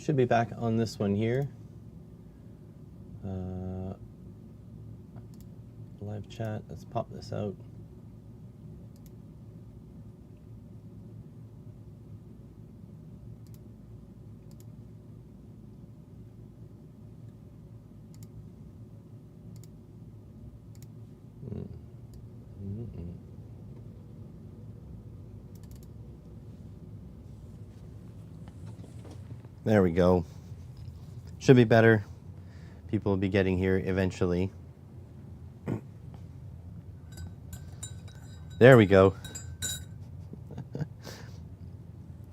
Should be back on this one here. Live chat, let's pop this out. There we go. Should be better. People will be getting here eventually. There we go.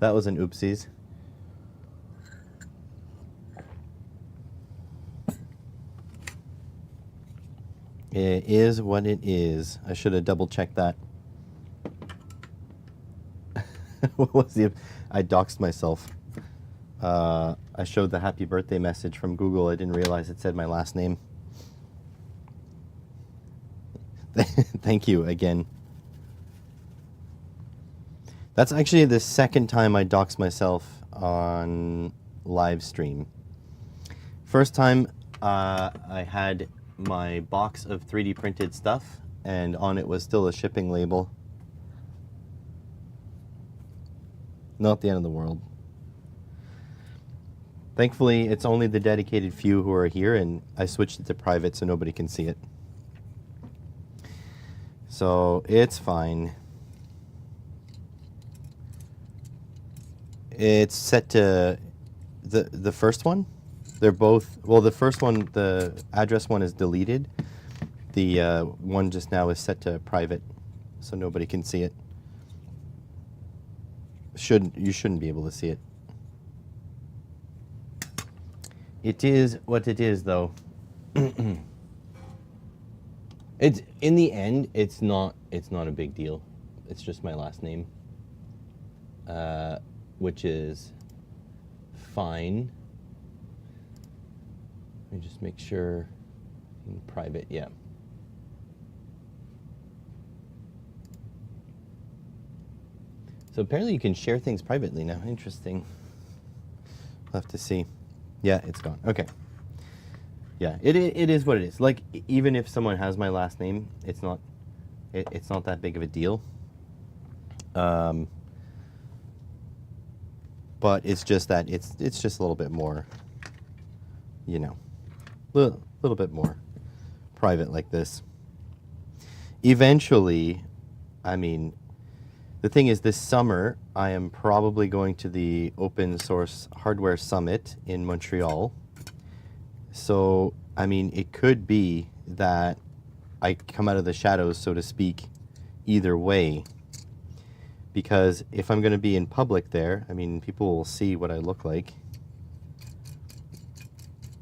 That was an oopsies. It is what it is. I should have double checked that. What was the... I doxed myself. I showed the happy birthday message from Google. I didn't realize it said my last name. Thank you again. That's actually the second time I doxed myself on live stream. First time I had my box of 3D printed stuff and on it was still a shipping label. Not the end of the world. Thankfully, it's only the dedicated few who are here, and I switched it to private so nobody can see it. So it's fine. It's set to the first one. They're both, well, the first one, the address one is deleted. The one just now is set to private, so nobody can see it. You shouldn't be able to see it. It is what it is, though. It's in the end, it's not a big deal. It's just my last name, which is fine. Let me just make sure in private, yeah. So apparently you can share things privately now. Interesting. We'll have to see. Yeah, it's gone. Okay. Yeah, it is what it is. Like, even if someone has my last name, it's not that big of a deal. But it's just that it's just a little bit more, you know, little bit more private like this. Eventually, I mean, the thing is, this summer I am probably going to the Open Source Hardware Summit in Montreal. So, I mean, it could be that I come out of the shadows, so to speak, either way. Because if I'm going to be in public there, I mean, people will see what I look like.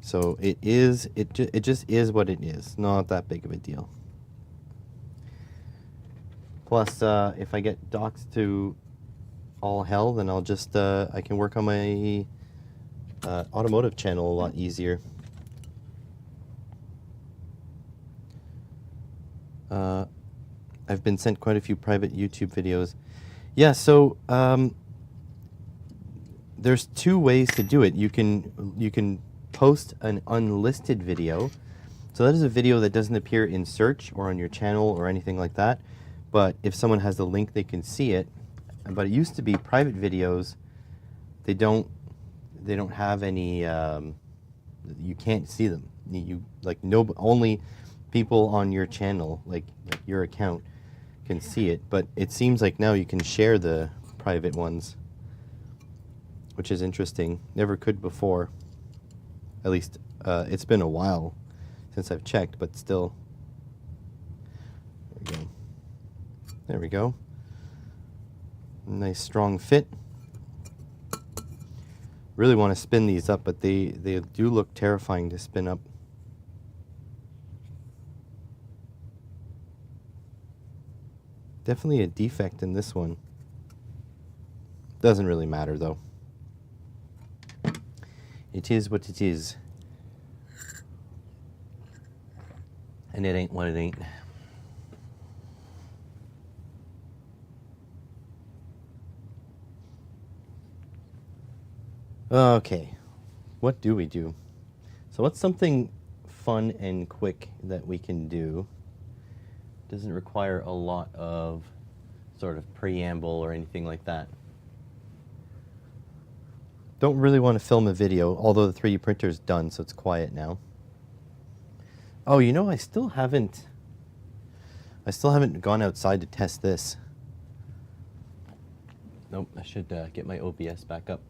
So it just is what it is. Not that big of a deal. Plus, if I get doxed to all hell, then I'll just, I can work on my automotive channel a lot easier. I've been sent quite a few private YouTube videos. Yeah, so there's two ways to do it. You can post an unlisted video. So that is a video that doesn't appear in search or on your channel or anything like that. But if someone has the link, they can see it. But it used to be private videos. They don't have any. You can't see them. Only people on your channel, like your account, can see it. But it seems like now you can share the private ones, which is interesting. Never could before. At least it's been a while since I've checked, but still. There we go. There we go. Nice strong fit. Really want to spin these up, but they do look terrifying to spin up. Definitely a defect in this one. Doesn't really matter though. It is what it is. And it ain't what it ain't. Okay, what do we do? So what's something fun and quick that we can do? Doesn't require a lot of sort of preamble or anything like that. Don't really want to film a video, although the 3D printer is done, so it's quiet now. Oh, you know, I still haven't gone outside to test this. Nope, I should get my OBS back up.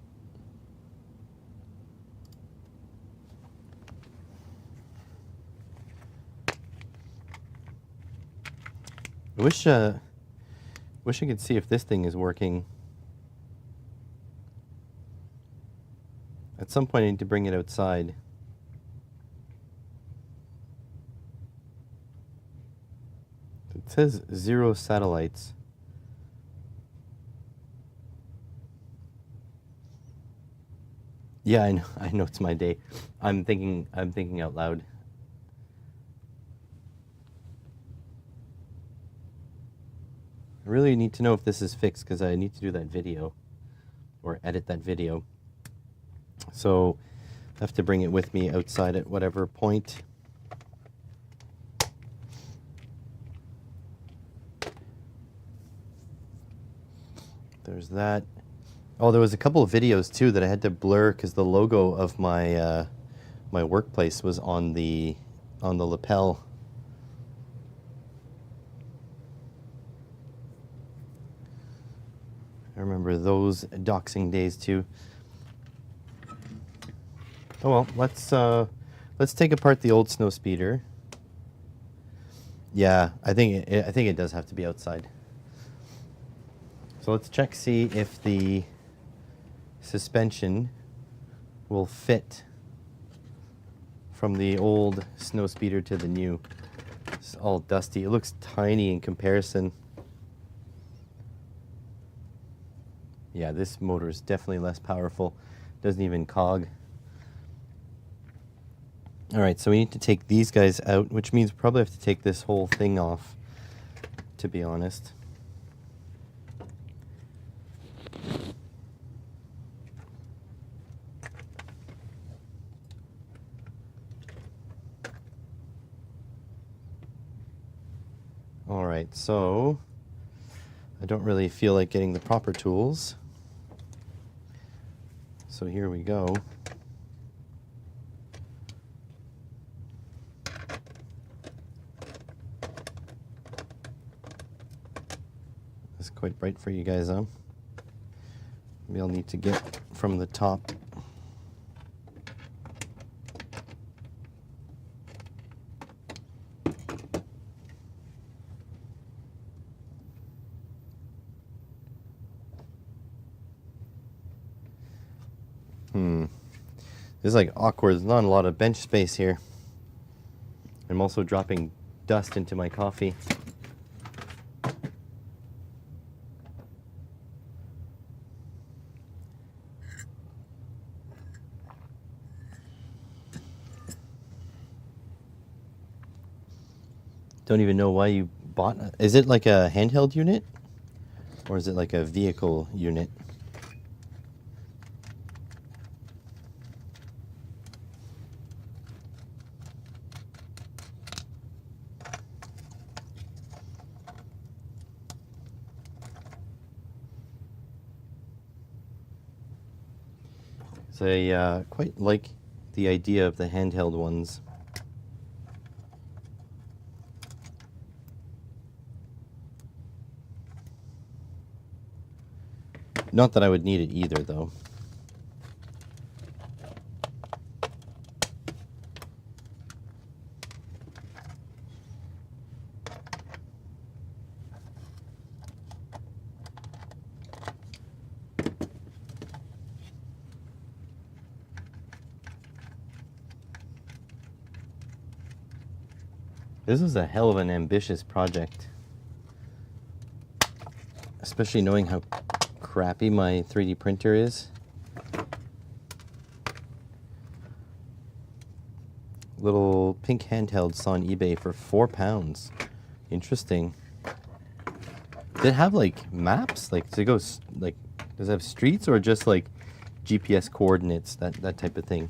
I wish I could see if this thing is working. At some point I need to bring it outside. It says 0 satellites. Yeah, I know it's my day. I'm thinking out loud. I really need to know if this is fixed because I need to do that video or edit that video. So I have to bring it with me outside at whatever point. There's that. Oh, there was a couple of videos too that I had to blur because the logo of my my workplace was on the lapel. I remember those doxing days too. Oh well, let's take apart the old snowspeeder. Yeah, I think it does have to be outside. So let's check, see if the suspension will fit from the old snowspeeder to the new. It's all dusty. It looks tiny in comparison. Yeah, this motor is definitely less powerful. Doesn't even cog. All right, so we need to take these guys out, which means we probably have to take this whole thing off, to be honest. All right, so I don't really feel like getting the proper tools. So here we go. It's quite bright for you guys, huh? Maybe I'll need to get from the top. This is like awkward. There's not a lot of bench space here. I'm also dropping dust into my coffee. Don't even know why you bought. Is it like a handheld unit? Or is it like a vehicle unit? So I quite like the idea of the handheld ones. Not that I would need it either, though. This is a hell of an ambitious project. Especially knowing how crappy my 3D printer is. Little pink handhelds on eBay for £4. Interesting. Did it have like maps? Like, does it go like, does it have streets or just like GPS coordinates, that type of thing?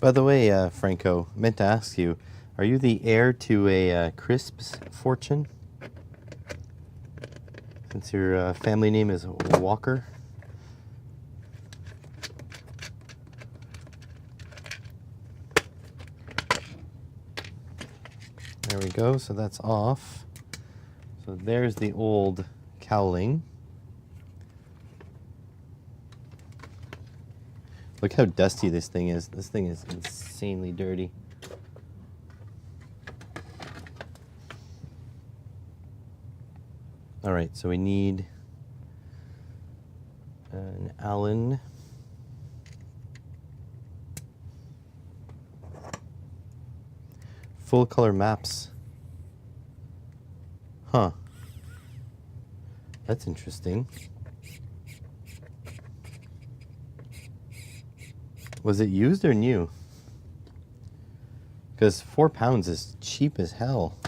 By the way, Franco, meant to ask you, are you the heir to a crisps fortune? Since your family name is Walker? There we go, so that's off. So there's the old cowling. Look how dusty this thing is. This thing is insanely dirty. All right, so we need an Allen. Full color maps. Huh. That's interesting. Was it used or new? Because 4 pounds is cheap as hell.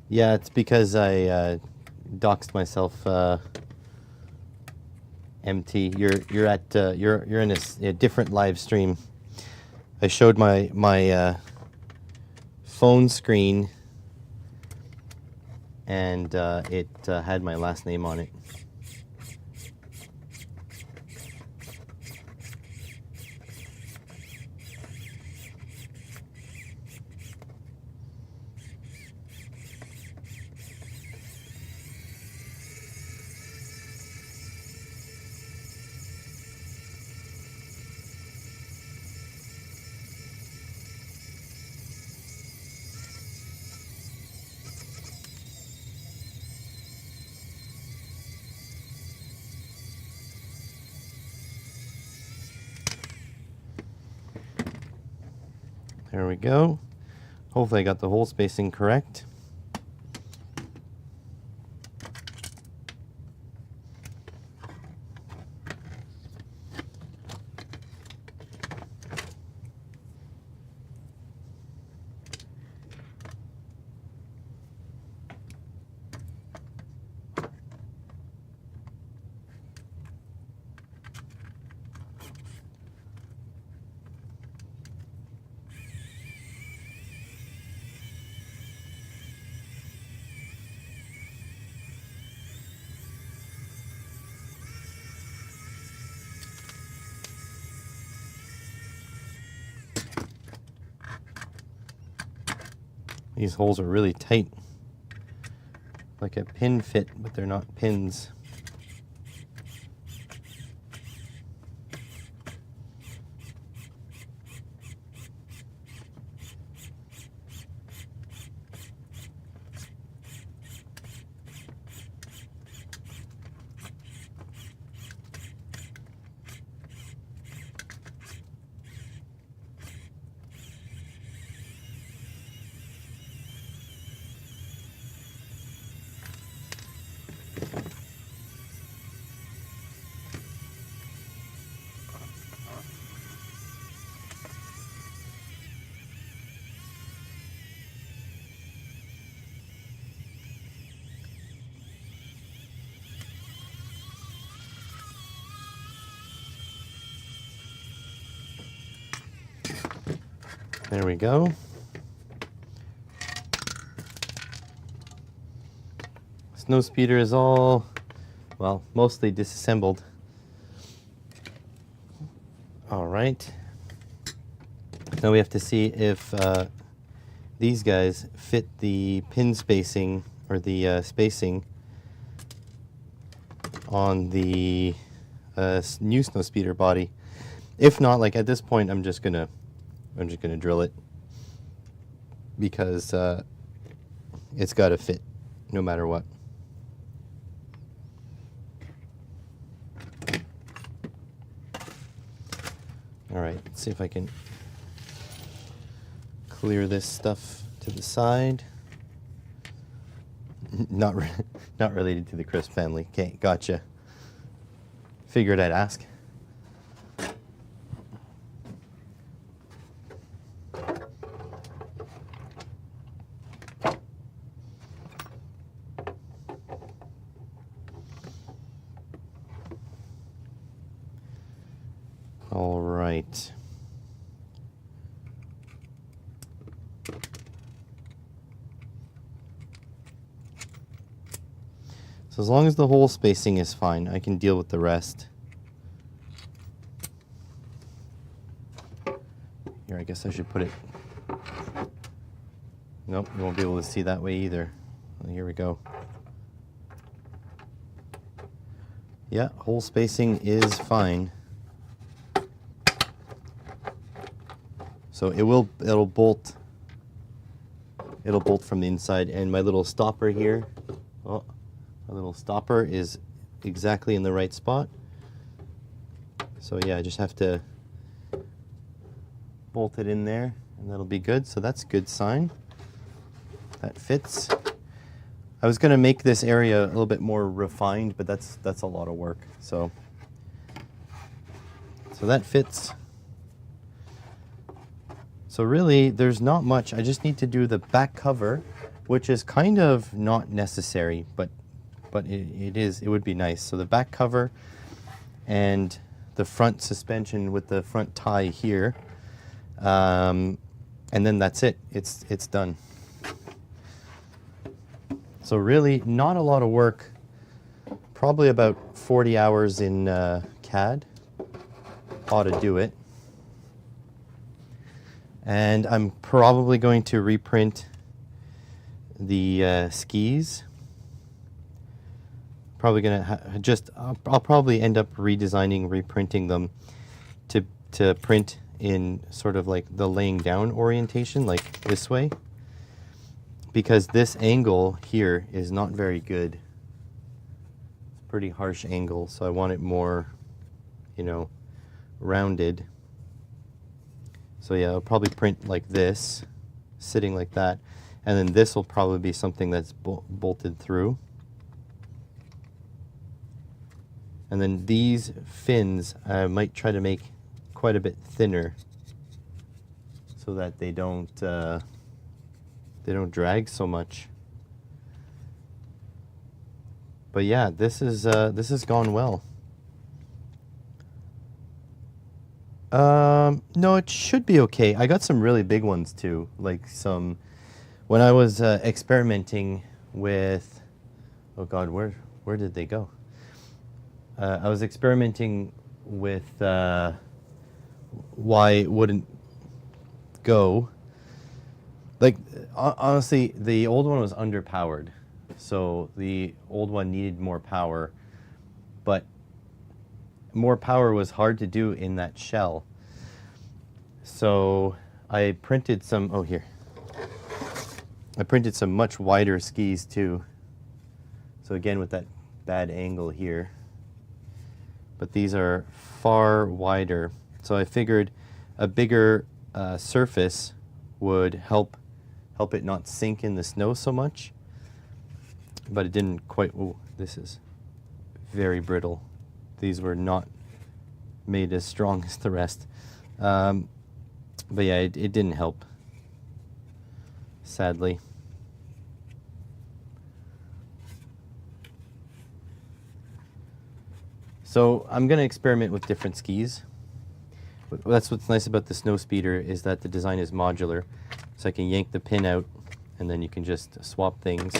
Yeah, it's because I doxed myself MT. You're in a different live stream. I showed my phone screen, and it had my last name on it. There we go. Hopefully I got the hole spacing correct. These holes are really tight, like a pin fit, but they're not pins. There we go. Snowspeeder is all, well, mostly disassembled. All right. Now we have to see if these guys fit the pin spacing or the spacing on the new Snowspeeder body. If not, like at this point, I'm just gonna drill it because it's got to fit no matter what. All right, let's see if I can clear this stuff to the side. Not related to the crisp family. Okay, gotcha. Figured I'd ask. All right. So as long as the hole spacing is fine, I can deal with the rest. Here, I guess I should put it. Nope, you won't be able to see that way either. Well, here we go. Yeah, hole spacing is fine. So it'll bolt from the inside, and my little stopper here, oh, my little stopper is exactly in the right spot. So yeah, I just have to bolt it in there and that'll be good. So that's a good sign. That fits. I was gonna make this area a little bit more refined, but that's a lot of work. So that fits. So really, there's not much. I just need to do the back cover, which is kind of not necessary, but it would be nice. So the back cover and the front suspension with the front tie here, and then that's it. It's done. So really, not a lot of work. Probably about 40 hours in CAD ought to do it. And I'm probably going to reprint the skis. Probably gonna I'll probably end up redesigning, reprinting them to print in sort of like the laying down orientation, like this way, because this angle here is not very good. It's a pretty harsh angle, so I want it more, you know, rounded. So yeah, I'll probably print like this, sitting like that, and then this will probably be something that's bolted through. And then these fins, I might try to make quite a bit thinner so that they don't drag so much. But yeah, this has gone well. No, it should be okay. I got some really big ones too, like some, when I was experimenting with, oh God, where did they go? I was experimenting with why it wouldn't go. Like, honestly, the old one was underpowered. So the old one needed more power, but more power was hard to do in that shell. So I printed some, oh here. I printed some much wider skis too. So again, with that bad angle here. But these are far wider. So I figured a bigger surface would help it not sink in the snow so much. But it didn't quite, oh, this is very brittle. These were not made as strong as the rest. But yeah, it didn't help, sadly. So I'm going to experiment with different skis. That's what's nice about the Snowspeeder, is that the design is modular. So I can yank the pin out and then you can just swap things.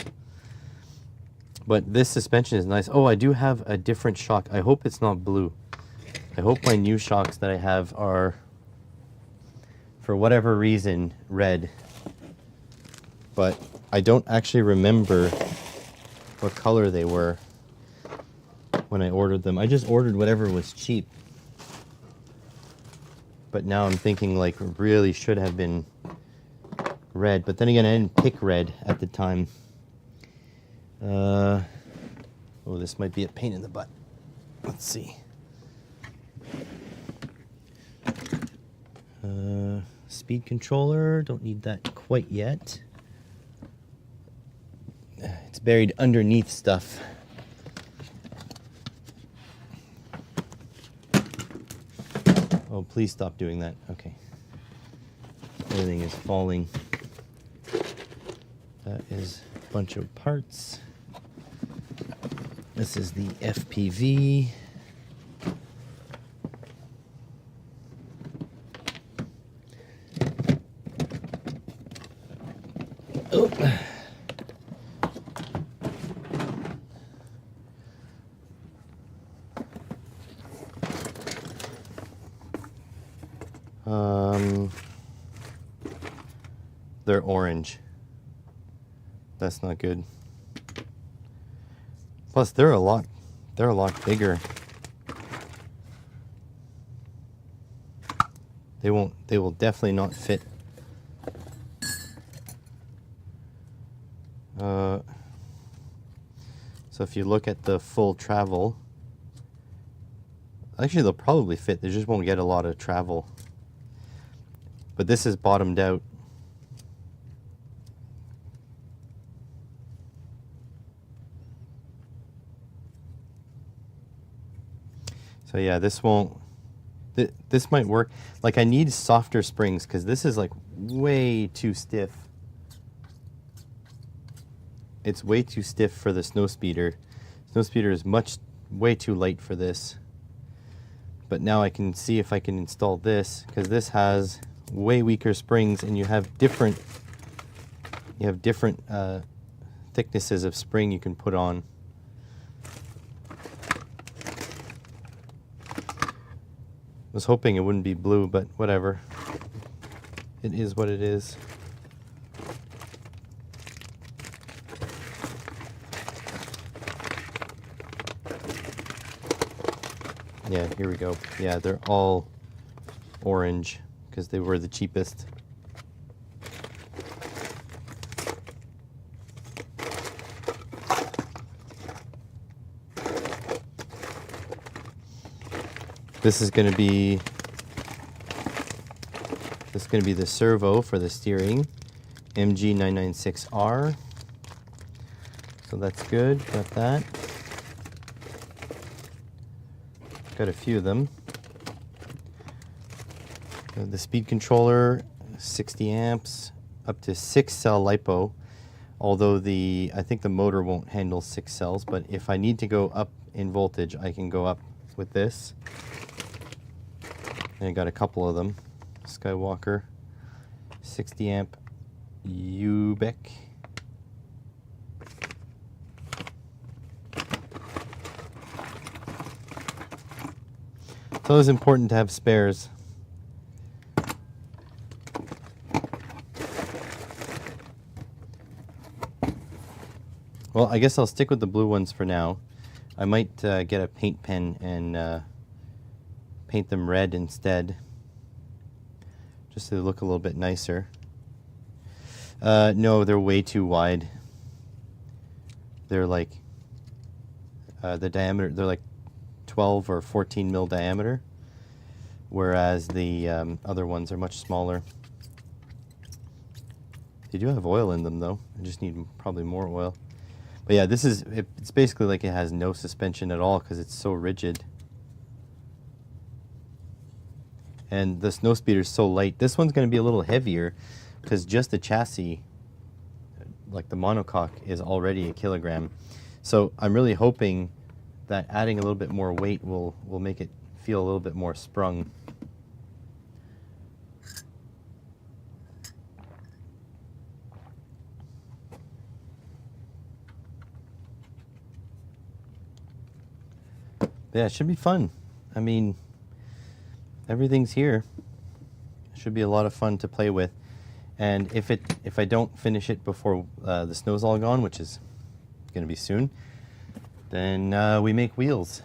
But this suspension is nice. Oh, I do have a different shock. I hope it's not blue. I hope my new shocks that I have are, for whatever reason, red. But I don't actually remember what color they were when I ordered them. I just ordered whatever was cheap. But now I'm thinking like really should have been red. But then again, I didn't pick red at the time. Oh, this might be a pain in the butt. Let's see. Speed controller, don't need that quite yet. It's buried underneath stuff. Oh, please stop doing that. Okay. Everything is falling. That is a bunch of parts. This is the FPV. Oh. They're orange. That's not good. Plus, they're a lot bigger. They will definitely not fit. So if you look at the full travel, actually they'll probably fit. They just won't get a lot of travel. But this is bottomed out. So yeah, this won't, this might work. Like I need softer springs because this is like way too stiff. It's way too stiff for the Snowspeeder. Snowspeeder is way too light for this. But now I can see if I can install this, because this has way weaker springs, and you have different thicknesses of spring you can put on. I was hoping it wouldn't be blue, but whatever. It is what it is. Yeah, here we go. Yeah, they're all orange because they were the cheapest. This is going to be the servo for the steering, MG996R. So that's good. Got that. Got a few of them. The speed controller, 60 amps, up to 6-cell LiPo. Although I think the motor won't handle 6 cells, but if I need to go up in voltage, I can go up with this. And I got a couple of them. Skywalker, 60 amp UBEC. It's always important to have spares. Well, I guess I'll stick with the blue ones for now. I might get a paint pen and paint them red instead, just so they look a little bit nicer. No, they're way too wide. They're like the diameter, they're like 12 or 14 mil diameter, whereas the other ones are much smaller. They do have oil in them though. I just need probably more oil. But yeah, it's basically like it has no suspension at all because it's so rigid. And the Snowspeeder is so light. This one's going to be a little heavier because just the chassis, like the monocoque, is already a kilogram. So I'm really hoping that adding a little bit more weight will make it feel a little bit more sprung. Yeah, it should be fun. I mean, everything's here. It should be a lot of fun to play with. And if I don't finish it before the snow's all gone, which is going to be soon, then we make wheels.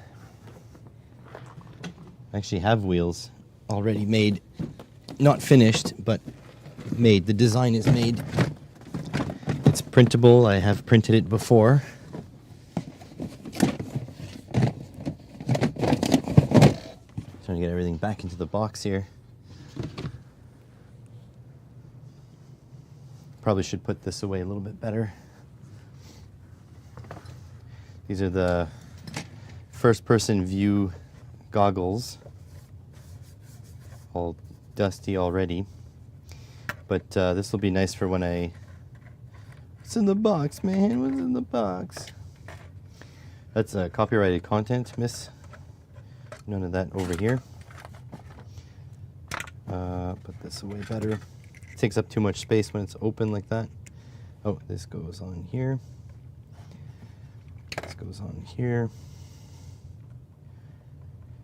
I actually have wheels already made, not finished, but made. The design is made. It's printable. I have printed it before. Trying to get everything back into the box here. Probably should put this away a little bit better. These are the first-person view goggles. All dusty already. But this will be nice for when I... What's in the box, man? What's in the box? That's copyrighted content, miss. None of that over here. Put this away better. It takes up too much space when it's open like that. Oh, this goes on here. This goes on here.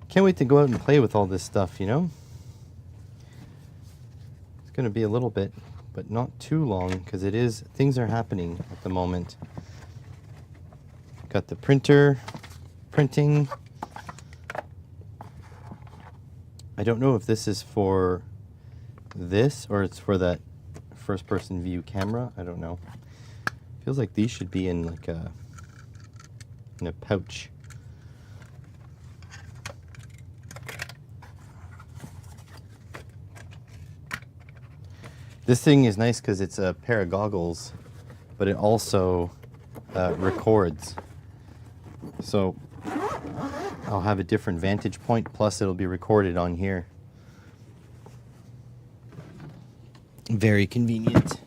Can't wait to go out and play with all this stuff, you know? It's going to be a little bit, but not too long, because things are happening at the moment. Got the printer printing. I don't know if this is for this or it's for that first person view camera. I don't know. Feels like these should be in like a pouch. This thing is nice because it's a pair of goggles, but it also records. So I'll have a different vantage point, plus it'll be recorded on here. Very convenient.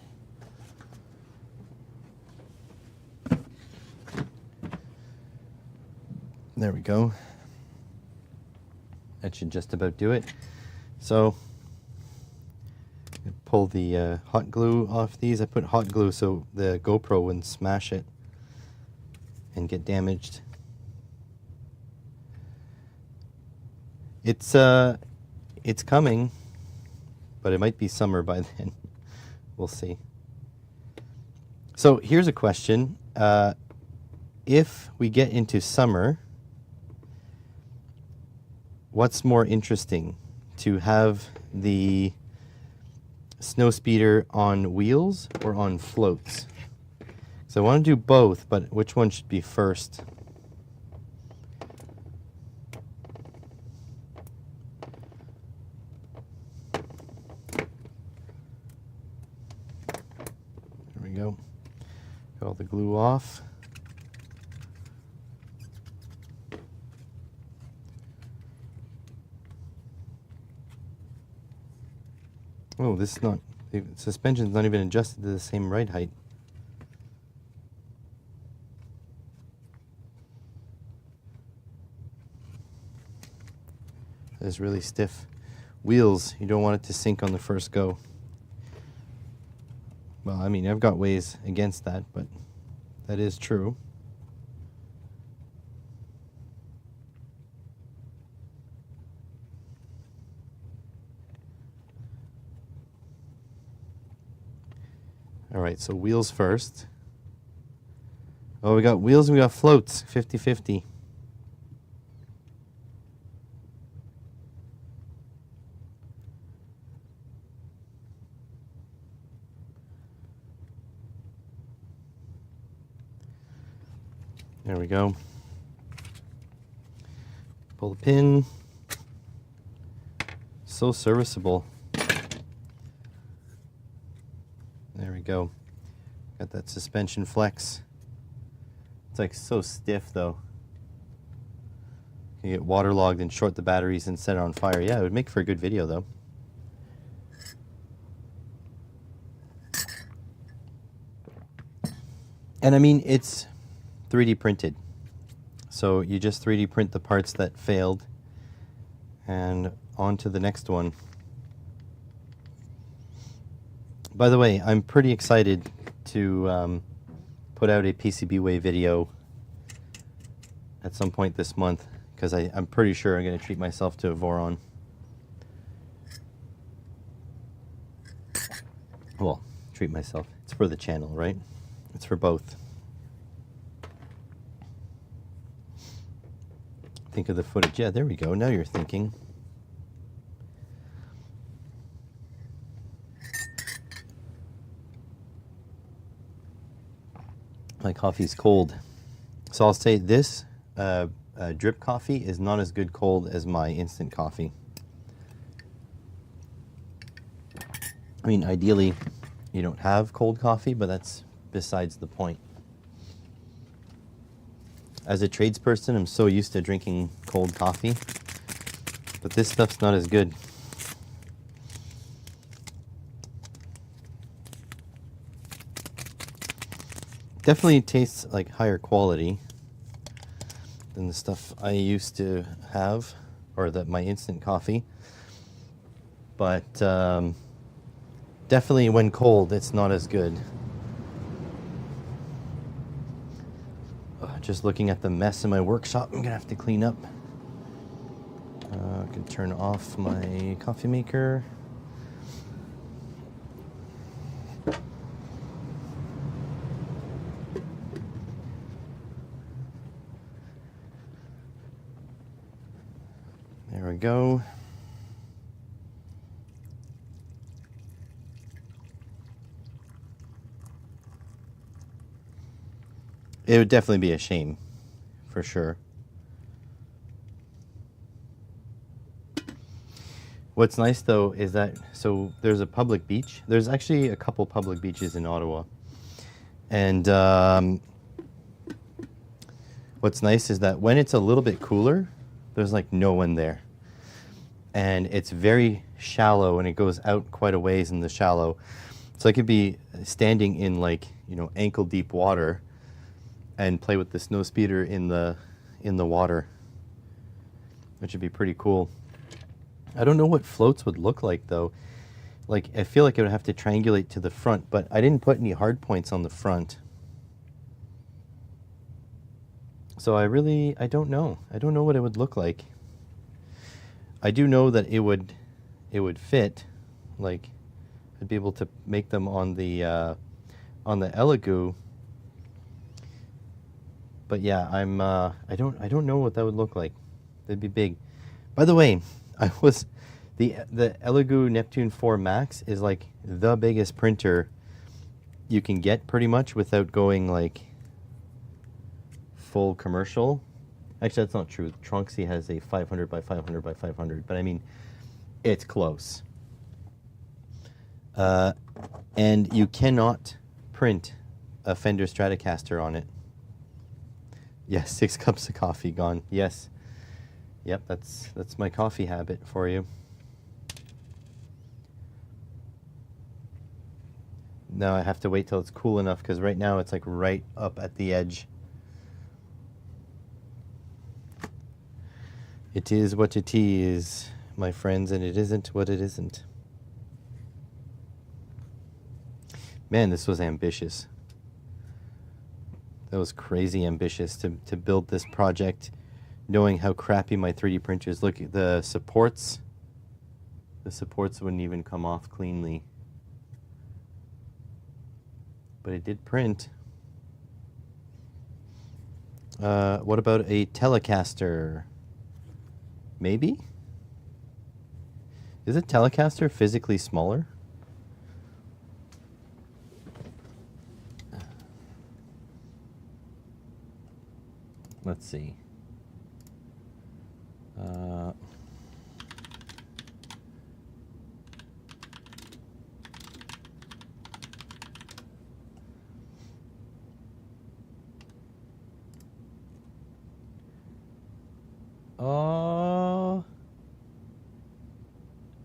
There we go. That should just about do it. So pull the hot glue off these. I put hot glue so the GoPro wouldn't smash it and get damaged. It's coming, but it might be summer by then. We'll see. So here's a question. If we get into summer, what's more interesting? To have the snowspeeder on wheels or on floats? So I want to do both, but which one should be first? There we go. Got all the glue off. Oh, this is not, the suspension's not even adjusted to the same ride height. It's really stiff. Wheels, you don't want it to sink on the first go. Well, I mean, I've got ways against that, but that is true. All right, so wheels first. Oh, we got wheels and we got floats, 50-50. There we go. Pull the pin. So serviceable. There we go. Got that suspension flex. It's like so stiff though. You get waterlogged and short the batteries and set it on fire. Yeah, it would make for a good video though. And I mean, it's 3D printed. So you just 3D print the parts that failed and on to the next one. By the way, I'm pretty excited to put out a PCBWay video at some point this month, because I'm pretty sure I'm going to treat myself to a Voron. Well, treat myself. It's for the channel, right? It's for both. Think of the footage. Yeah, there we go. Now you're thinking. My coffee's cold. So I'll say this drip coffee is not as good cold as my instant coffee. I mean, ideally, you don't have cold coffee, but that's besides the point. As a tradesperson, I'm so used to drinking cold coffee, but this stuff's not as good. Definitely tastes like higher quality than the stuff I used to have, or my instant coffee. But definitely when cold, it's not as good. Just looking at the mess in my workshop, I'm gonna have to clean up. I can turn off my coffee maker. There we go. It would definitely be a shame, for sure. What's nice though is that, so there's a public beach. There's actually a couple public beaches in Ottawa. And what's nice is that when it's a little bit cooler, there's like no one there. And it's very shallow and it goes out quite a ways in the shallow. So I could be standing in like, ankle deep water and play with the snow speeder in the water, which would be pretty cool. I don't know what floats would look like though. Like I feel like I would have to triangulate to the front, but I didn't put any hard points on the front. So I don't know. I don't know what it would look like. I do know that it would fit. Like I'd be able to make them on the Elegoo. But yeah, I don't know what that would look like. They'd be big. By the way, the Elegoo Neptune 4 Max is like the biggest printer you can get pretty much without going like full commercial. Actually, that's not true. Tronxy has a 500 by 500 by 500, but I mean, it's close. And you cannot print a Fender Stratocaster on it. Yes, 6 cups of coffee gone. Yes. Yep, that's my coffee habit for you. Now I have to wait till it's cool enough because right now it's like right up at the edge. It is what it is, my friends, and it isn't what it isn't. Man, this was ambitious. That was crazy ambitious to build this project, knowing how crappy my 3D printer is. Look at the supports. The supports wouldn't even come off cleanly. But it did print. What about a Telecaster? Maybe? Is a Telecaster physically smaller? Let's see.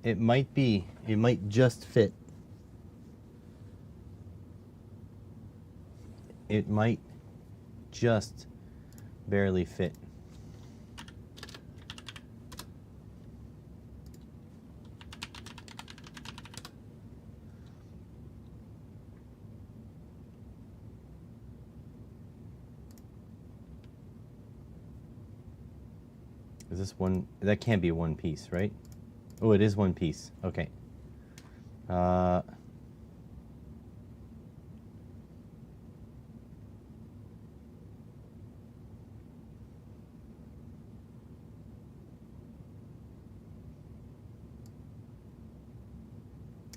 It might be. It might just fit. It might just barely fit. Is this one? That can't be one piece, right? Oh, it is one piece. Okay.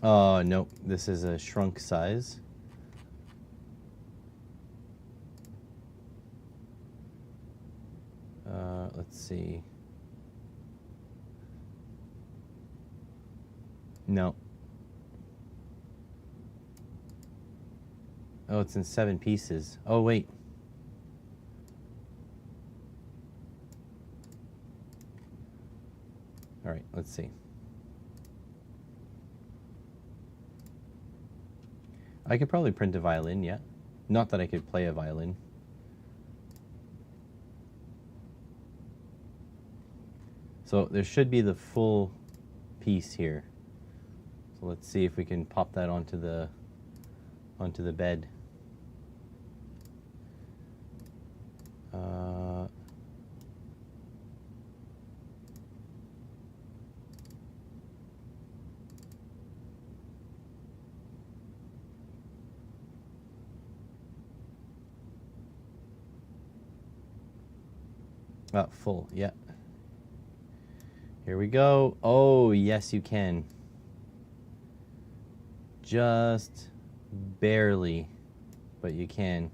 Oh, no, this is a shrunk size. Let's see. No. Oh, it's in 7 pieces. Oh, wait. All right, let's see. I could probably print a violin, yeah. Not that I could play a violin. So there should be the full piece here. So let's see if we can pop that onto the bed. Full, yeah. Here we go. Oh, yes, you can. Just barely, but you can.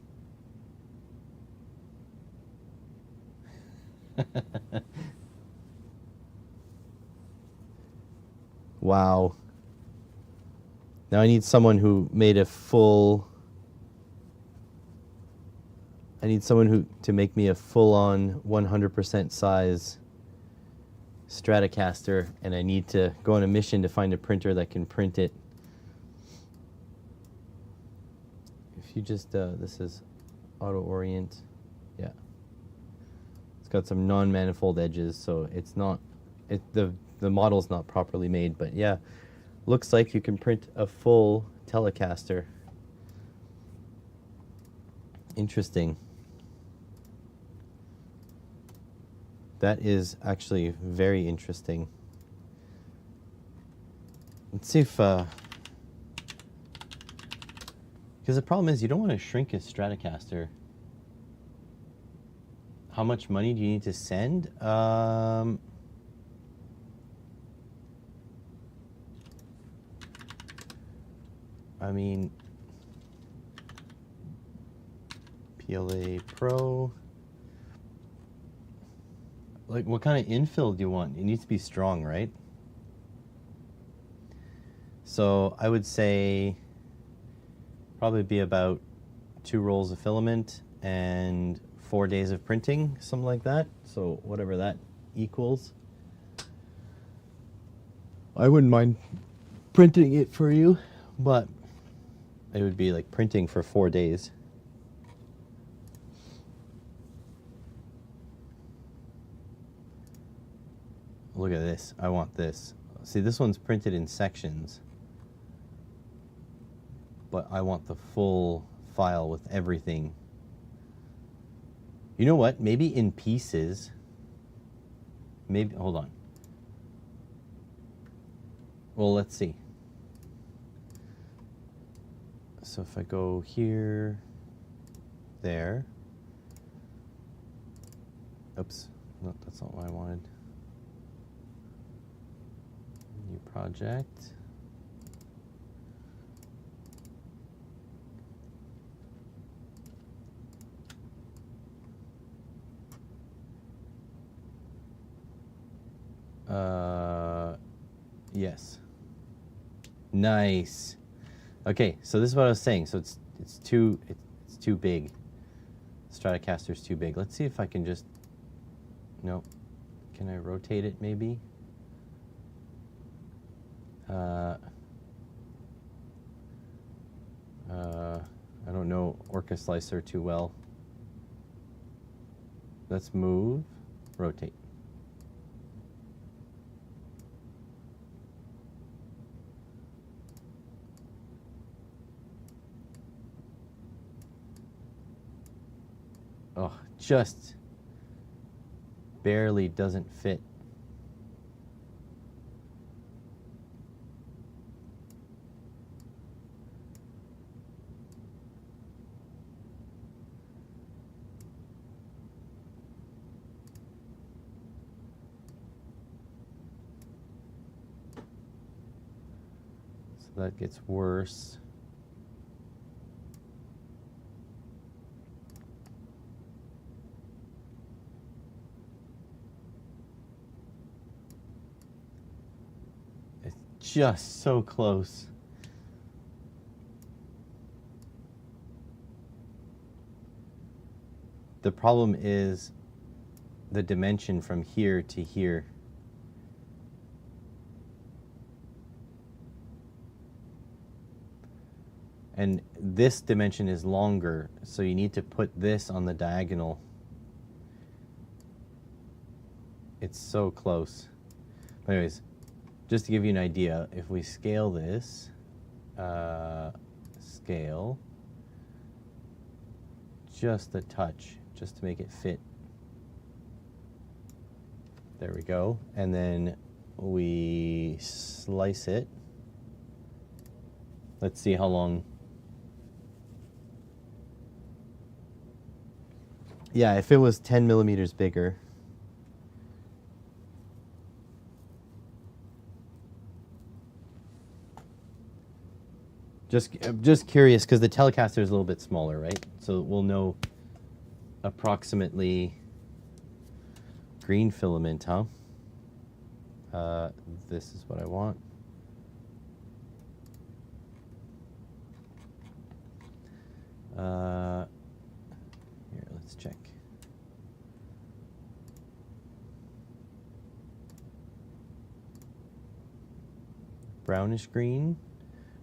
Wow. Now I need someone who made a full... I need someone to make me a full-on 100% size Stratocaster, and I need to go on a mission to find a printer that can print it. If you just, this is auto orient, yeah. It's got some non-manifold edges, so it's not, the model's not properly made, but yeah, looks like you can print a full Telecaster. Interesting. That is actually very interesting. Let's see if, because the problem is you don't want to shrink a Stratocaster. How much money do you need to send? I mean, PLA Pro. Like, what kind of infill do you want? It needs to be strong, right? So I would say probably be about 2 rolls of filament and 4 days of printing, something like that. So whatever that equals. I wouldn't mind printing it for you, but it would be like printing for 4 days. Look at this. I want this. See, this one's printed in sections, but I want the full file with everything. You know what? Maybe in pieces. Maybe, hold on. Well, let's see. So if I go here, there. Oops. No, that's not what I wanted. New project. Yes. Nice. Okay, so this is what I was saying. So it's too big. Stratocaster's too big. Let's see if I can just, no. Can I rotate it maybe? I don't know Orca Slicer too well. Let's move, rotate. Oh, just barely doesn't fit. So that gets worse. It's just so close. The problem is the dimension from here to here. And this dimension is longer, so you need to put this on the diagonal. It's so close. But anyways, just to give you an idea, if we scale this, scale, just a touch, just to make it fit. There we go. And then we slice it. Let's see how long. Yeah, if it was 10 millimeters bigger. Just curious, because the Telecaster is a little bit smaller, right? So we'll know approximately green filament, huh? This is what I want. Here, let's check. Brownish green.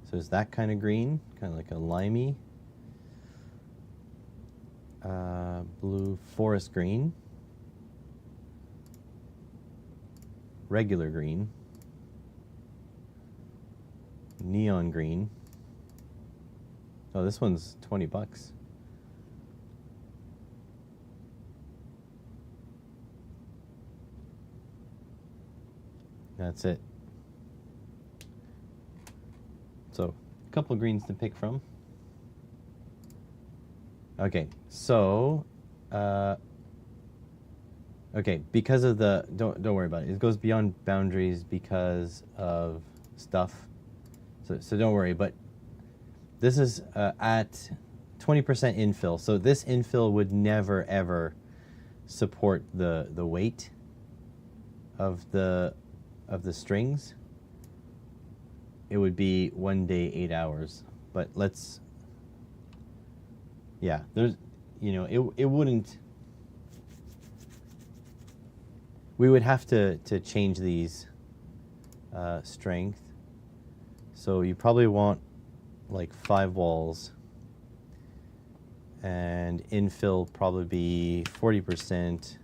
So it's that kind of green, kind of like a limey. Blue forest green. Regular green. Neon green. Oh, this one's 20 bucks. That's it. So, a couple of greens to pick from. Okay, so, okay, because of the, don't worry about it. It goes beyond boundaries because of stuff. So don't worry, but this is at 20% infill. So this infill would never ever support the weight of the strings. It would be 1 day, 8 hours. But let's, yeah, there's, you know, it wouldn't, we would have to change these strength. So you probably want like 5 walls, and infill probably be 40%,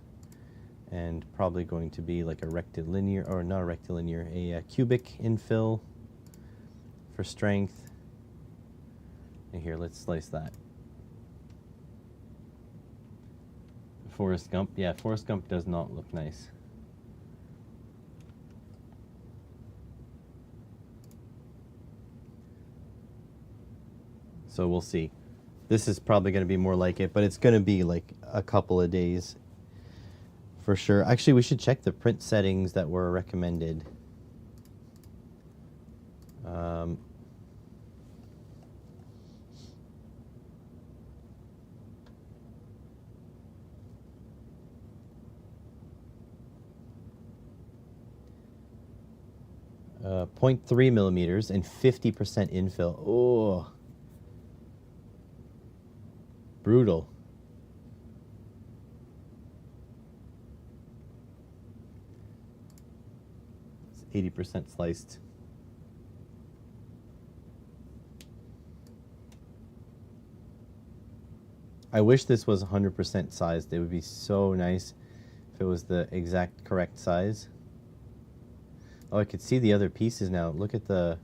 and probably going to be like a rectilinear, or not a rectilinear, a cubic infill for strength. And here, let's slice that. Forrest Gump, yeah, Forrest Gump does not look nice. So we'll see. This is probably going to be more like it, but it's going to be like a couple of days for sure. Actually, we should check the print settings that were recommended. 0.3 millimeters and 50% infill. Oh, brutal. It's 80% sliced. I wish this was 100% sized. It would be so nice if it was the exact correct size. Oh, I could see the other pieces now. Look at the,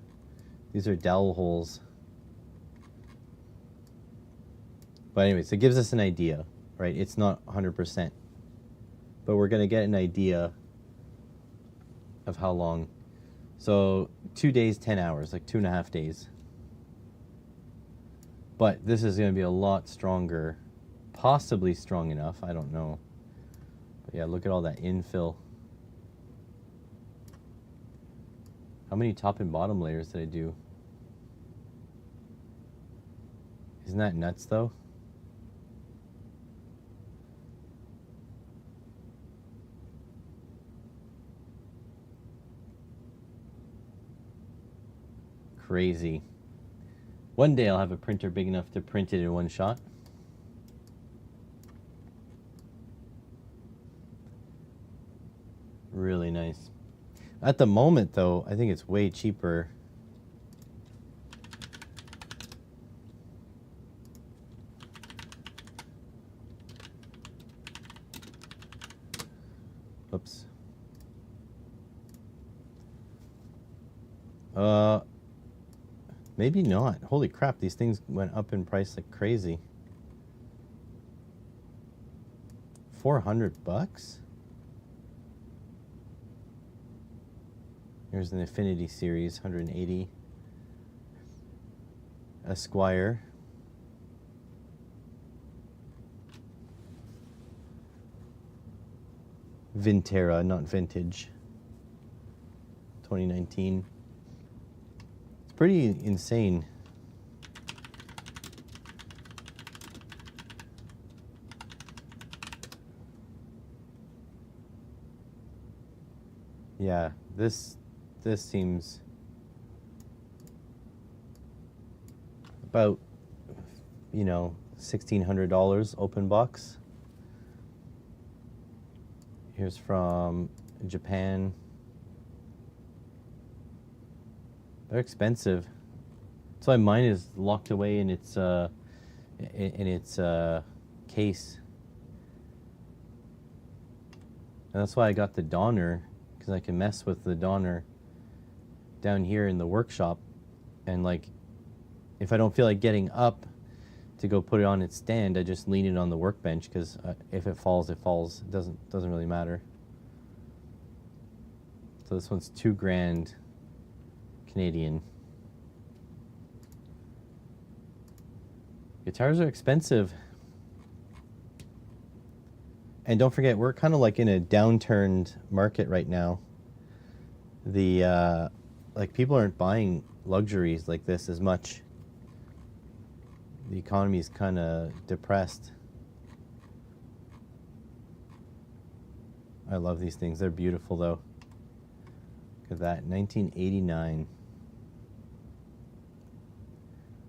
these are dowel holes. But anyways, it gives us an idea, right? It's not 100%. but we're going to get an idea of how long. So 2 days, 10 hours, like 2.5 days. But this is going to be a lot stronger, possibly strong enough, I don't know. But yeah, look at all that infill. How many top and bottom layers did I do? Isn't that nuts though? Crazy. One day I'll have a printer big enough to print it in one shot. Really nice. At the moment though, I think it's way cheaper. Oops. Maybe not. Holy crap, these things went up in price like crazy. 400 bucks? Here's an Affinity Series, 180. Esquire. Vintera, not vintage. 2019. It's pretty insane. Yeah, this seems about, you know, $1,600 open box. Here's from Japan. They're expensive. That's why mine is locked away in its case. And that's why I got the Donner, because I can mess with the Donner down here in the workshop, and like if I don't feel like getting up to go put it on its stand, I just lean it on the workbench, because if it falls, it falls. It doesn't really matter. So this one's $2,000 Canadian. Guitars are expensive. And don't forget, we're kind of like in a downturned market right now. The like people aren't buying luxuries like this as much. The economy's kind of depressed. I love these things. They're beautiful though. Look at that, 1989.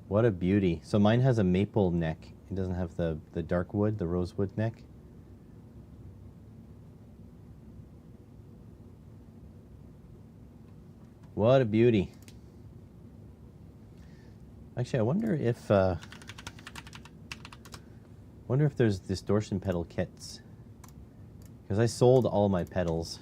What a beauty. So mine has a maple neck. It doesn't have the dark wood, the rosewood neck. What a beauty. Actually, I wonder if there's distortion pedal kits, because I sold all my pedals.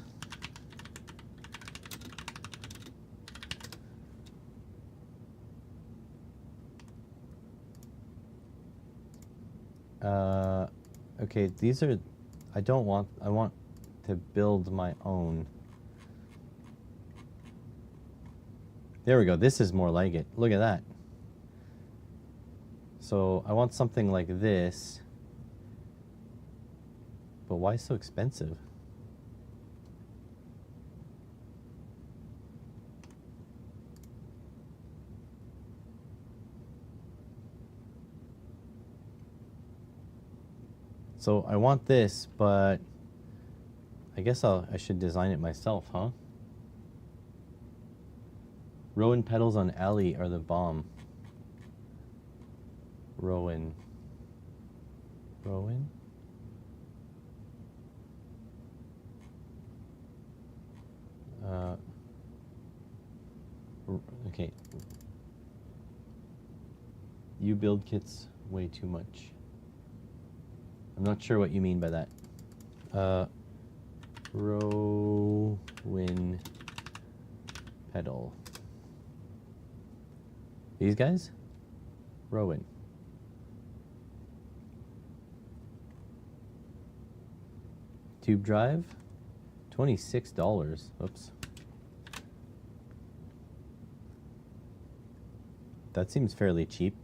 Okay, these are, I want to build my own. There we go, this is more like it. Look at that. So I want something like this, but why so expensive? So I want this, but I guess I should design it myself, huh? Rowan pedals on Alley are the bomb. Rowan. Okay. You build kits way too much. I'm not sure what you mean by that. Rowan pedal. These guys? Rowan. tube drive, $26. Oops. That seems fairly cheap.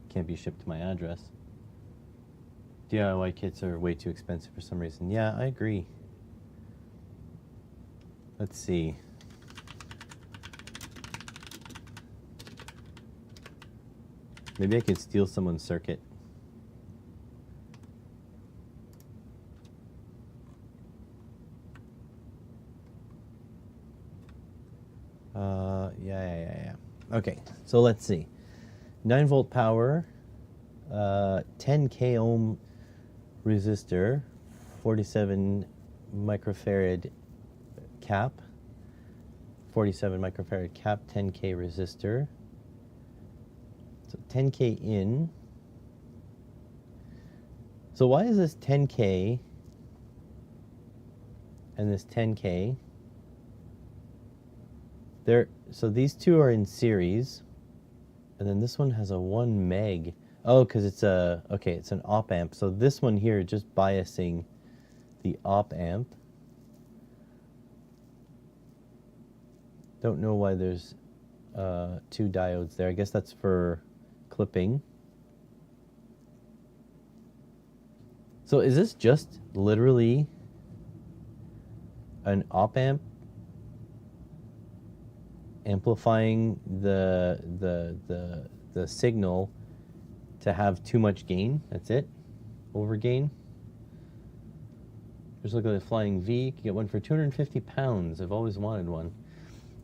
Can't be shipped to my address. DIY kits are way too expensive for some reason. Yeah, I agree. Let's see. Maybe I could steal someone's circuit. Yeah. Okay, so let's see. 9-volt power, 10K ohm resistor, 47 microfarad cap, 47 microfarad cap, 10K resistor. So 10K in. So why is this 10K and this 10K? So these two are in series, and then this one has a 1 meg. Oh, because it's it's an op amp. So this one here just biasing the op amp. Don't know why there's 2 diodes there. I guess that's for clipping. So is this just literally an op amp amplifying the signal to have too much gain? That's it? Over gain? Just look at the Flying V. You can get one for 250 pounds. I've always wanted one.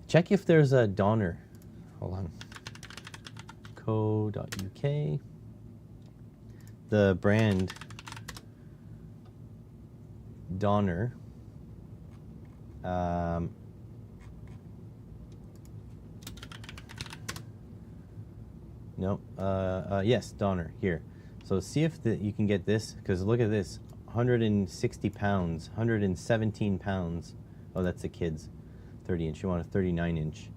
Check if there's a Donner. Hold on. Co.uk. The brand Donner. No. Yes, Donner here. So see if you can get this, because look at this, 160 pounds, 117 pounds. Oh, that's the kids, 30-inch. You want a 39-inch.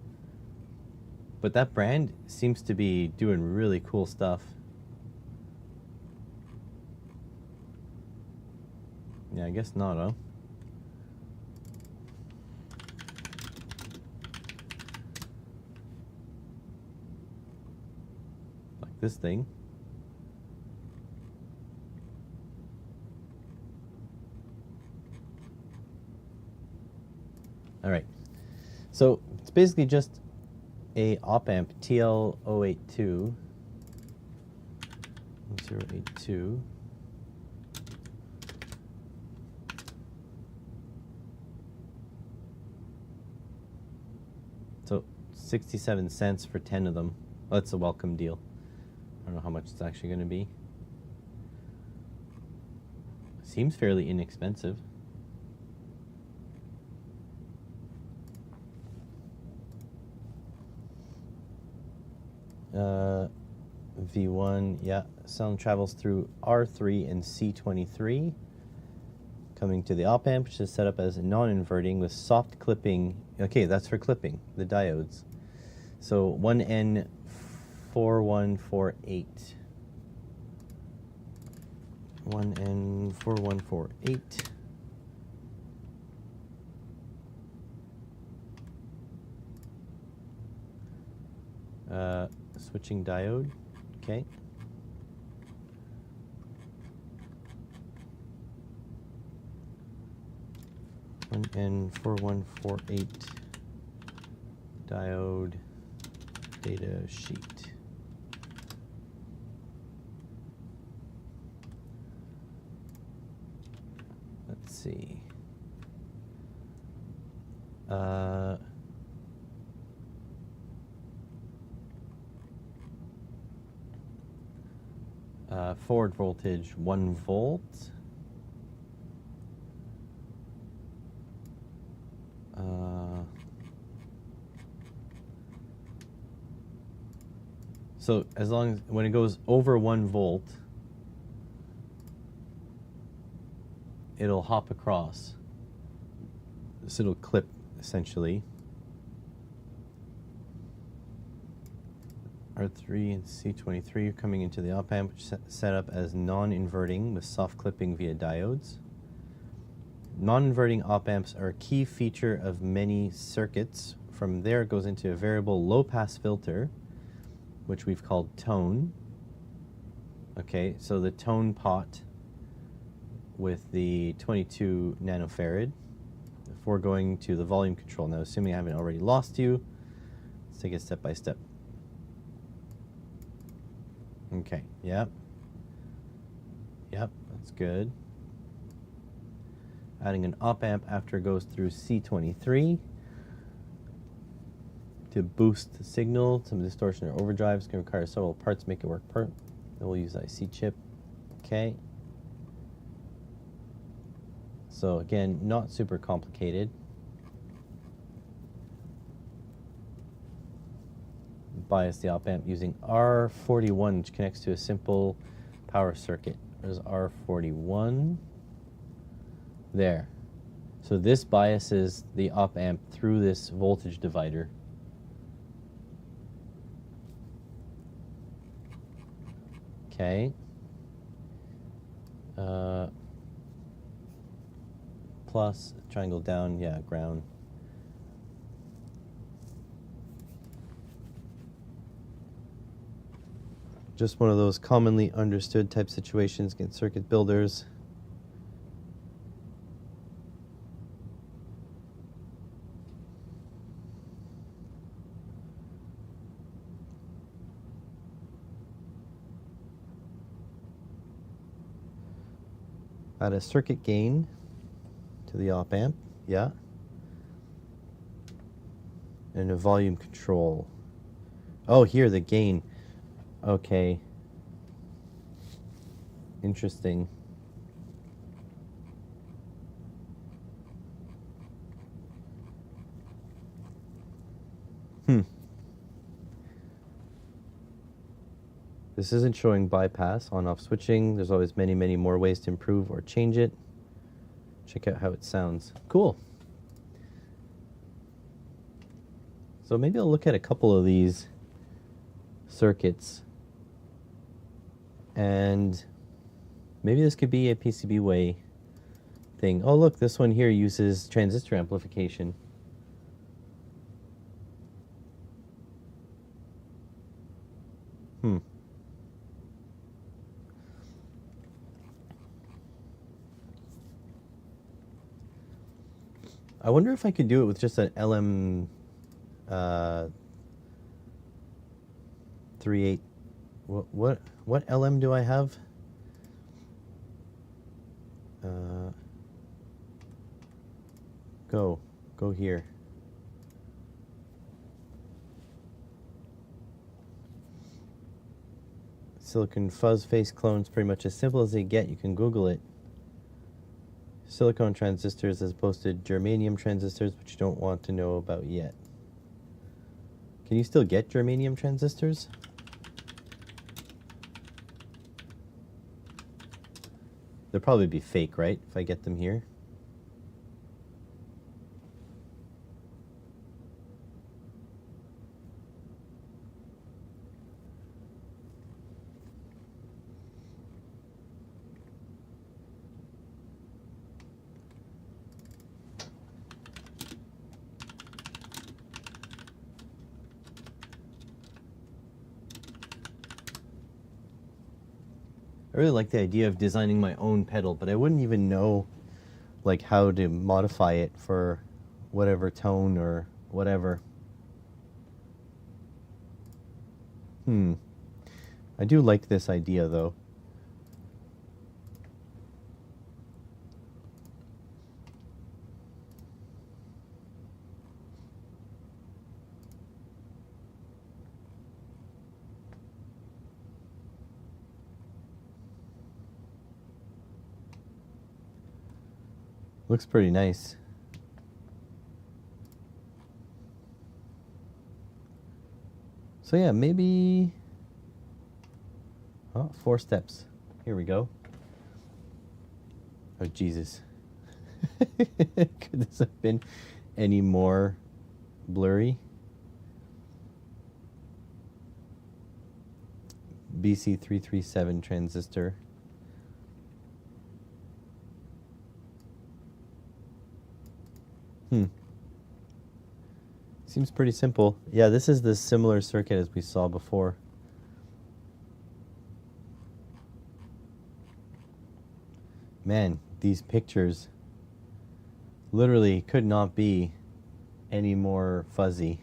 But that brand seems to be doing really cool stuff. Yeah, I guess not, huh? Like this thing. All right. So it's basically just a op amp TL082. 082. So 67 cents for 10 of them. Well, that's a welcome deal. I don't know how much it's actually going to be. Seems fairly inexpensive. V1, yeah. Sound travels through R3 and C23. Coming to the op amp, which is set up as non-inverting with soft clipping. Okay, that's for clipping, the diodes. So 1N4148. 1N4148. Switching diode, okay. N4148 diode data sheet. Let's see. 4 voltage, 1 volt. So as long as when it goes over 1 volt, it'll hop across. So it'll clip essentially. R3 and C23 are coming into the op amp, which is set up as non-inverting with soft clipping via diodes. Non-inverting op amps are a key feature of many circuits. From there it goes into a variable low-pass filter, which we've called tone. Okay, so the tone pot with the 22 nanofarad before going to the volume control. Now, assuming I haven't already lost you, let's take it step by step. Okay, yep. Yep, that's good. Adding an op amp after it goes through C23 to boost the signal. Some distortion or overdrive is going to require several parts to make it work. Then we'll use IC chip. Okay. So again, not super complicated. Bias the op amp using R41, which connects to a simple power circuit. There's R41. There. So this biases the op amp through this voltage divider. Okay. Plus, triangle down, yeah, ground. Just one of those commonly understood type situations against circuit builders. Add a circuit gain to the op amp, yeah. And a volume control. Oh, here, the gain. Okay. Interesting. This isn't showing bypass, on-off switching. There's always many, many more ways to improve or change it. Check out how it sounds. Cool. So maybe I'll look at a couple of these circuits, and maybe this could be a PCBWay thing. Oh, look, this one here uses transistor amplification. I wonder if I could do it with just an LM38. What LM do I have? Go here. Silicon fuzz face clone's pretty much as simple as they get. You can Google it. Silicon transistors as opposed to germanium transistors, which you don't want to know about yet. Can you still get germanium transistors? They'll probably be fake, right? If I get them here. I really like the idea of designing my own pedal, but I wouldn't even know like how to modify it for whatever tone or whatever. I do like this idea though. Looks pretty nice. So yeah, maybe 4 steps. Here we go. Oh Jesus. Could this have been any more blurry? BC337 transistor. Seems pretty simple. Yeah, this is the similar circuit as we saw before. Man, these pictures literally could not be any more fuzzy.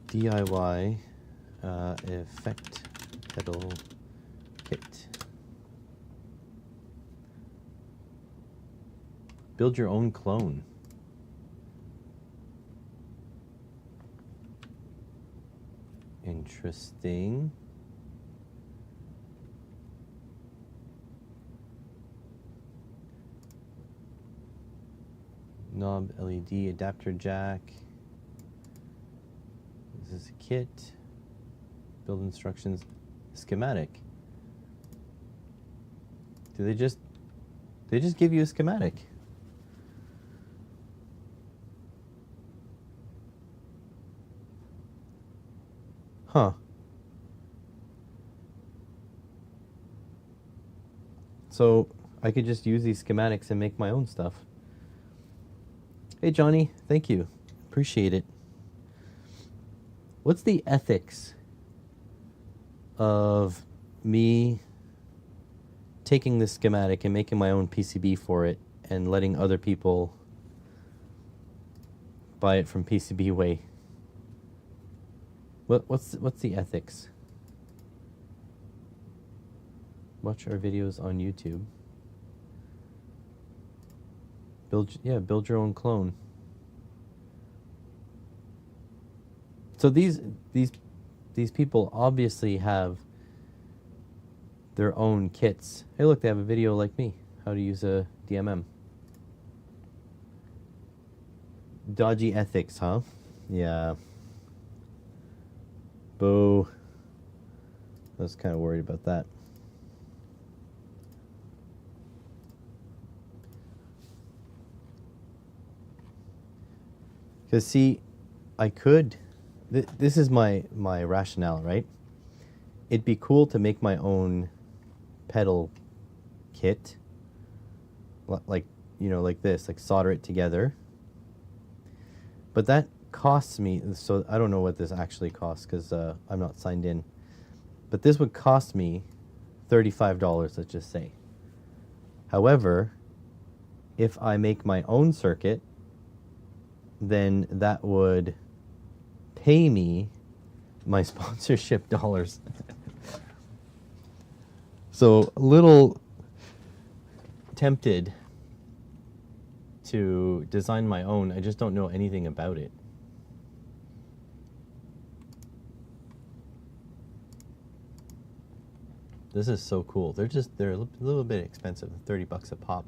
DIY effect pedal kit. Build your own clone. Interesting. Knob, LED, adapter jack. This is a kit. Build instructions. Schematic. Do they just give you a schematic? Huh. So I could just use these schematics and make my own stuff. Hey Johnny, thank you. Appreciate it. What's the ethics of me taking this schematic and making my own PCB for it and letting other people buy it from PCBWay? What's the ethics? Watch our videos on YouTube. Build your own clone. So these people obviously have their own kits. Hey, look, they have a video like me, how to use a DMM. Dodgy ethics, huh? Yeah. Boo. I was kind of worried about that. Because see, I could, this is my rationale, right? It'd be cool to make my own pedal kit, like, you know, like this, like solder it together. But that costs me, so I don't know what this actually costs because I'm not signed in. But this would cost me $35, let's just say. However, if I make my own circuit, then that would pay me my sponsorship dollars. So a little tempted to design my own. I just don't know anything about it. This is so cool. They're a little bit expensive, $30 a pop.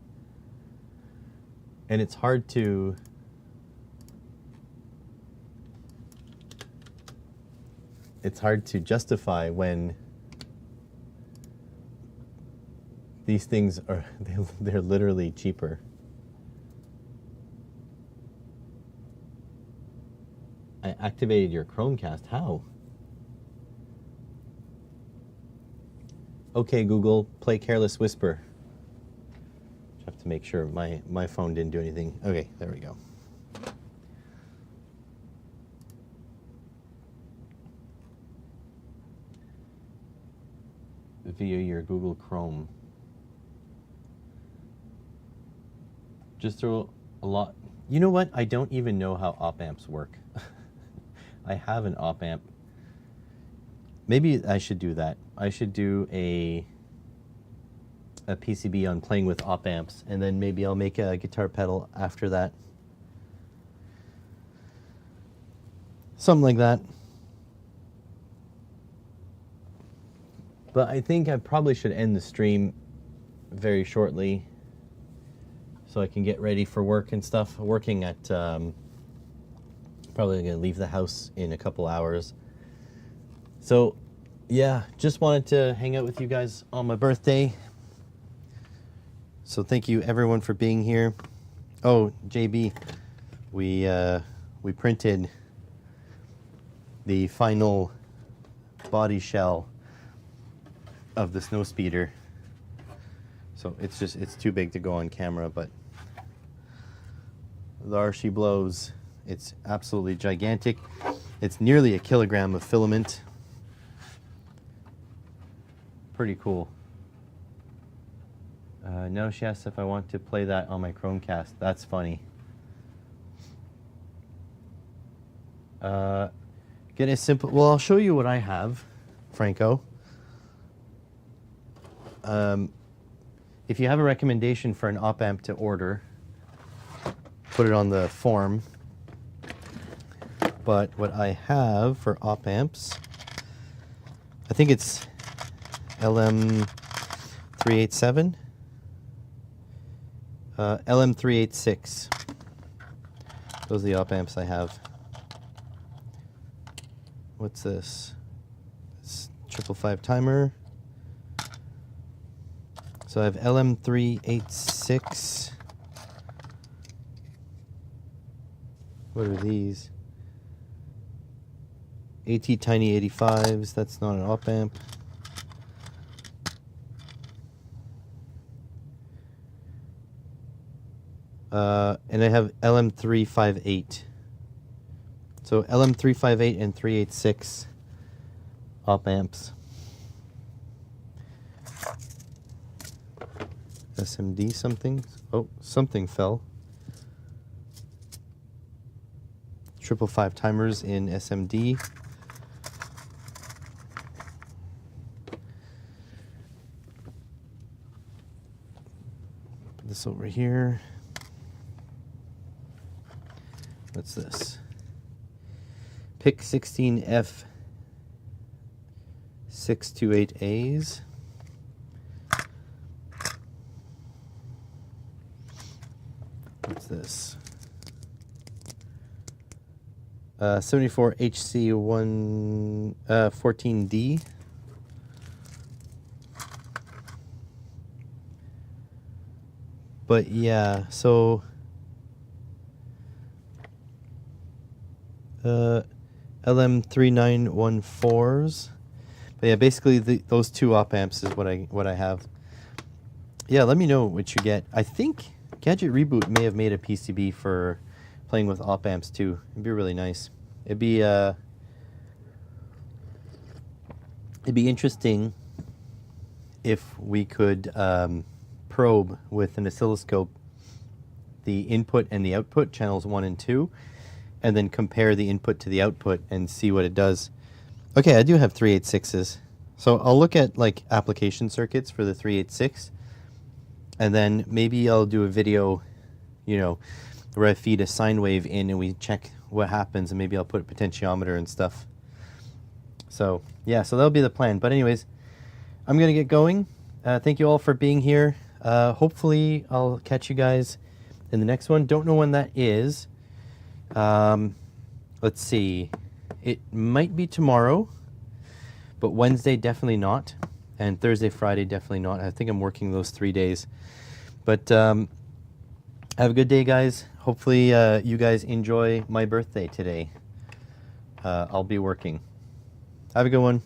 And it's hard to justify when these things are they're literally cheaper. I activated your Chromecast. How? Okay, Google, play Careless Whisper. Just have to make sure my phone didn't do anything. Okay, there we go. Via your Google Chrome. Just throw a lot. You know what? I don't even know how op amps work. I have an op amp. Maybe I should do that. I should do a PCB on playing with op amps, and then maybe I'll make a guitar pedal after that. Something like that. But I think I probably should end the stream very shortly. so I can get ready for work and stuff. Working at, probably going to leave the house in a couple hours. So, yeah, just wanted to hang out with you guys on my birthday. So thank you everyone for being here. Oh, JB, we printed the final body shell of the Snowspeeder. So it's too big to go on camera, but there she blows. It's absolutely gigantic. It's nearly a kilogram of filament. Pretty cool. No, she asked if I want to play that on my Chromecast. That's funny. Get a simple. Well, I'll show you what I have, Franco. If you have a recommendation for an op amp to order, put it on the form. But what I have for op amps, I think it's LM387, LM386. Those are the op amps I have. What's this? It's 555 timer. So I have LM386. What are these? AT Tiny 85s. That's not an op amp. And I have LM358. So LM358 and 386 op amps. SMD something. Oh, something fell. 555 timers in SMD. Put this over here. What's this? PIC 16F 628As. What's this? 74 HC1 14D. But yeah, so LM3914s. But yeah, basically those two op amps is what I have. Yeah, let me know what you get. I think Gadget Reboot may have made a PCB for playing with op amps too. It'd be really nice. It'd be interesting if we could probe with an oscilloscope the input and the output, channels 1 and 2, and then compare the input to the output and see what it does. Okay, I do have 386s. So I'll look at like application circuits for the 386, and then maybe I'll do a video, you know, where I feed a sine wave in and we check what happens, and maybe I'll put a potentiometer and stuff. So yeah, so that'll be the plan. But anyways, I'm gonna get going. Thank you all for being here. Hopefully I'll catch you guys in the next one. Don't know when that is. Let's see. It might be tomorrow, but Wednesday definitely not, and Thursday, Friday definitely not. I think I'm working those 3 days. But have a good day, guys. Hopefully you guys enjoy my birthday today. I'll be working. Have a good one.